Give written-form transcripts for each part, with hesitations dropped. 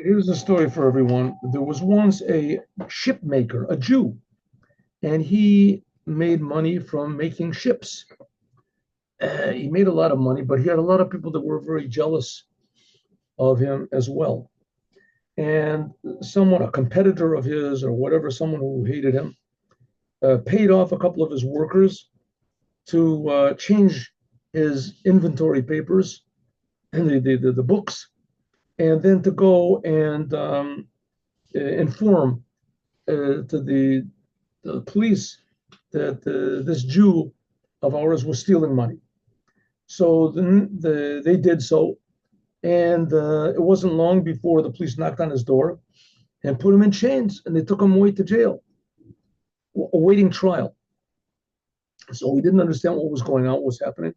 Here's a story for everyone. There was once a ship maker, a Jew, and he made money from making ships. He made a lot of money, but he had a lot of people that were very jealous of him as well. And someone, a competitor of his or whatever, someone who hated him, paid off a couple of his workers to change his inventory papers and the books, and then to go and inform to the police that this Jew of ours was stealing money. So then they did so, and it wasn't long before the police knocked on his door and put him in chains, and they took him away to jail, awaiting trial. So we didn't understand what was going on, what was happening.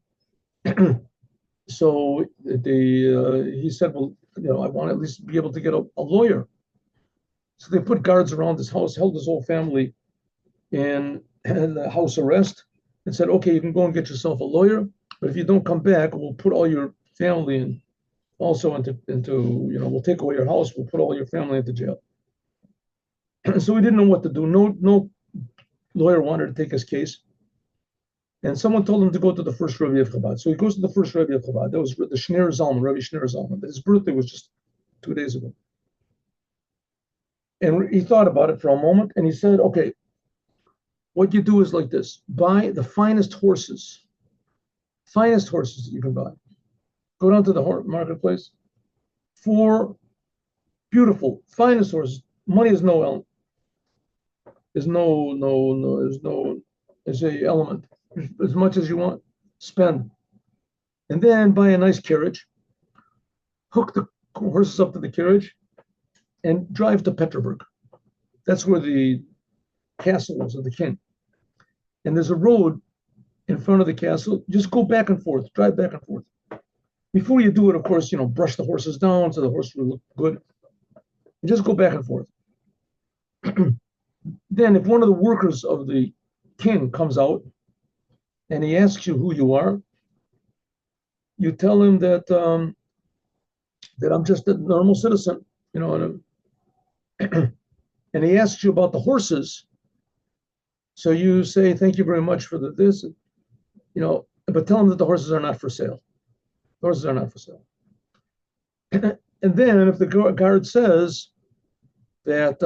So he said, well, I want to at least be able to get a lawyer. So they put guards around his house, held his whole family in the house arrest, and said, okay, you can go and get yourself a lawyer, but if you don't come back, we'll put all your family in also into we'll take away your house, we'll put all your family into jail. So we didn't know what to do. No lawyer wanted to take his case. And someone told him to go to the first Rebbe of Chabad. So he goes to the first Rebbe of Chabad. That was the Shneur Zalman, Rebbe Shneur Zalman. His birthday was just 2 days ago. And he thought about it for a moment, and he said, okay, what you do is like this. Buy the finest horses that you can buy. Go down to the marketplace. 4 beautiful, finest horses. Money is no element. There's a element. As much as you want, spend. And then buy a nice carriage, hook the horses up to the carriage, and drive to Petroburg. That's where the castle was of the king. And there's a road in front of the castle. Just go back and forth, drive back and forth. Before you do it, of course, brush the horses down so the horse will look good. And just go back and forth. Then if one of the workers of the king comes out and he asks you who you are, you tell him that I'm just a normal citizen, and he asks you about the horses. So you say, thank you very much for this, but tell him that the horses are not for sale. The horses are not for sale. And then if the guard says that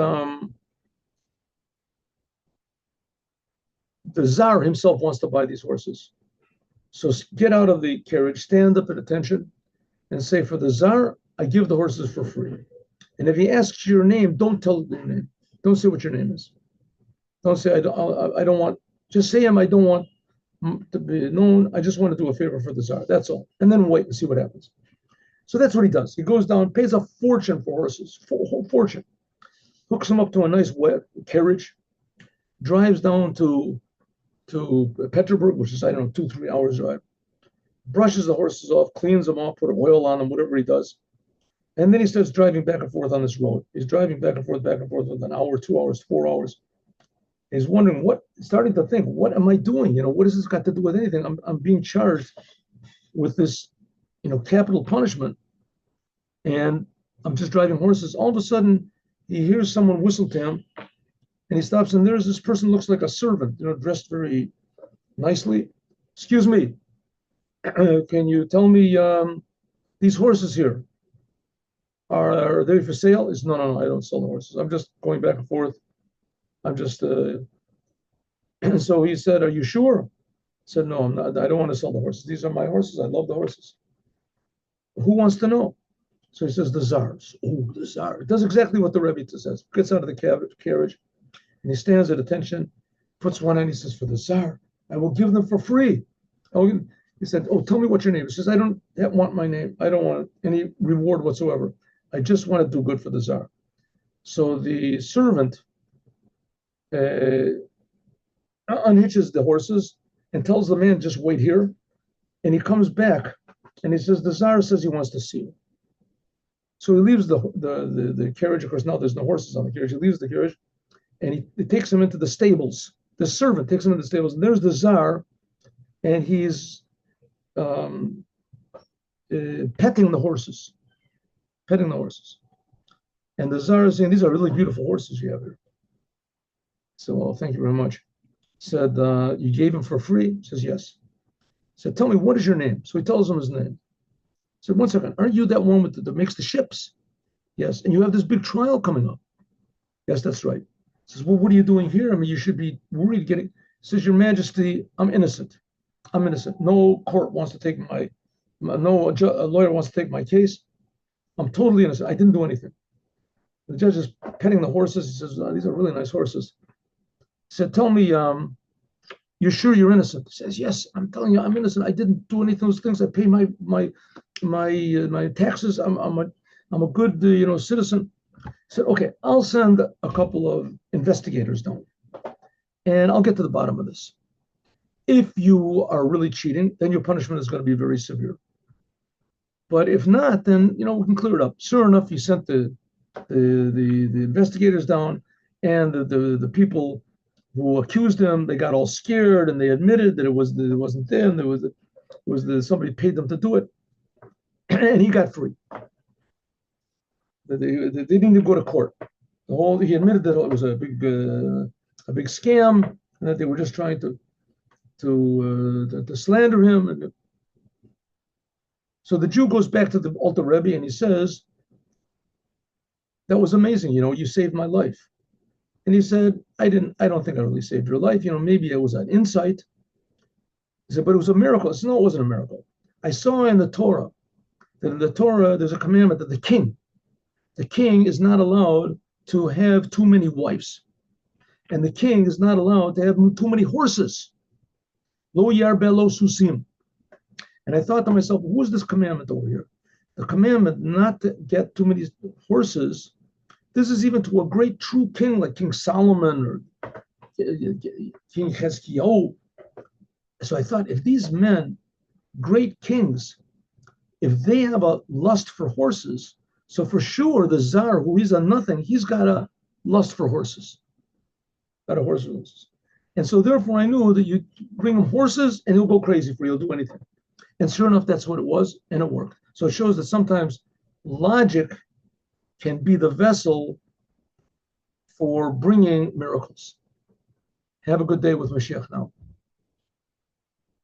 the Tsar himself wants to buy these horses, so get out of the carriage, stand up at attention, and say, for the Tsar, I give the horses for free. And if he asks your name, don't tell your name. Don't say what your name is. Don't say, I don't want, just say I don't want to be known. I just want to do a favor for the Tsar. That's all. And then wait and see what happens. So that's what he does. He goes down, pays a fortune for horses, fortune, hooks them up to a nice wet carriage, drives down to Petroburg, which is, 2-3 hours drive, brushes the horses off, cleans them off, put oil on them, whatever he does. And then he starts driving back and forth on this road. He's driving back and forth with an hour, 2 hours, 4 hours. He's wondering starting to think, what am I doing? What has this got to do with anything? I'm being charged with this, capital punishment. And I'm just driving horses. All of a sudden, he hears someone whistle to him, and he stops, and there's this person looks like a servant, dressed very nicely. Excuse me, can you tell me these horses here, are they for sale? He says, no, I don't sell the horses. I'm just going back and forth. I'm just, so he said, are you sure? I said, no, I'm not. I don't want to sell the horses. These are my horses. I love the horses. Who wants to know? So he says, the Tsars. Oh, the Tsar. It does exactly what the Rebbe says. Gets out of the carriage, and he stands at attention, puts one hand, he says, for the Tsar, I will give them for free. He said, oh, tell me what your name is. He says, I don't want my name. I don't want any reward whatsoever. I just want to do good for the Tsar. So the servant unhitches the horses and tells the man, just wait here. And he comes back and he says, the Tsar says he wants to see you. So he leaves the carriage. Of course, now there's no horses on the carriage. He leaves the carriage and he takes him into the stables. The servant takes him into the stables, and there's the Tsar, and he's petting the horses. And the Tsar is saying, these are really beautiful horses you have here. So, well, thank you very much. Said, you gave him for free? Says, yes. Said, tell me, what is your name? So he tells him his name. Said, one second, aren't you that one that makes the ships? Yes. And you have this big trial coming up. Yes, that's right. Says, well, what are you doing here? I mean, you should be worried getting. Says, Your Majesty, I'm innocent. I'm innocent. No court wants to take a lawyer wants to take my case. I'm totally innocent. I didn't do anything. The judge is petting the horses. He says, these are really nice horses. He said, tell me, you're sure you're innocent? He says, yes, I'm telling you, I'm innocent. I didn't do any of those things. I pay my taxes. I'm a good citizen. He said, okay, I'll send a couple of investigators down, and I'll get to the bottom of this. If you are really cheating, then your punishment is going to be very severe. But if not, then we can clear it up. Sure enough, he sent the investigators down, and the people who accused him, they got all scared, and they admitted that it wasn't them. Somebody paid them to do it, and he got free. They didn't even go to court. He admitted that it was a big scam, and that they were just trying to slander him. So the Jew goes back to the Alter Rebbe and he says, that was amazing. You saved my life. And he said, I don't think I really saved your life. Maybe it was an insight. He said, but it was a miracle. I said, no, it wasn't a miracle. I saw in the Torah that in the Torah, there's a commandment that the king is not allowed to have too many wives. And the king is not allowed to have too many horses. Lo yarbe lo susim. And I thought to myself, who is this commandment over here? The commandment not to get too many horses. This is even to a great true king like King Solomon or King Hezekiah. So I thought, if these men, great kings, if they have a lust for horses, so for sure the Tsar, who he's a nothing, he's got a lust for horses. Got a horse for horses. And so therefore I knew that you bring him horses and he'll go crazy for you, he'll do anything. And sure enough, that's what it was, and it worked. So it shows that sometimes logic can be the vessel for bringing miracles. Have a good day with Mashiach now.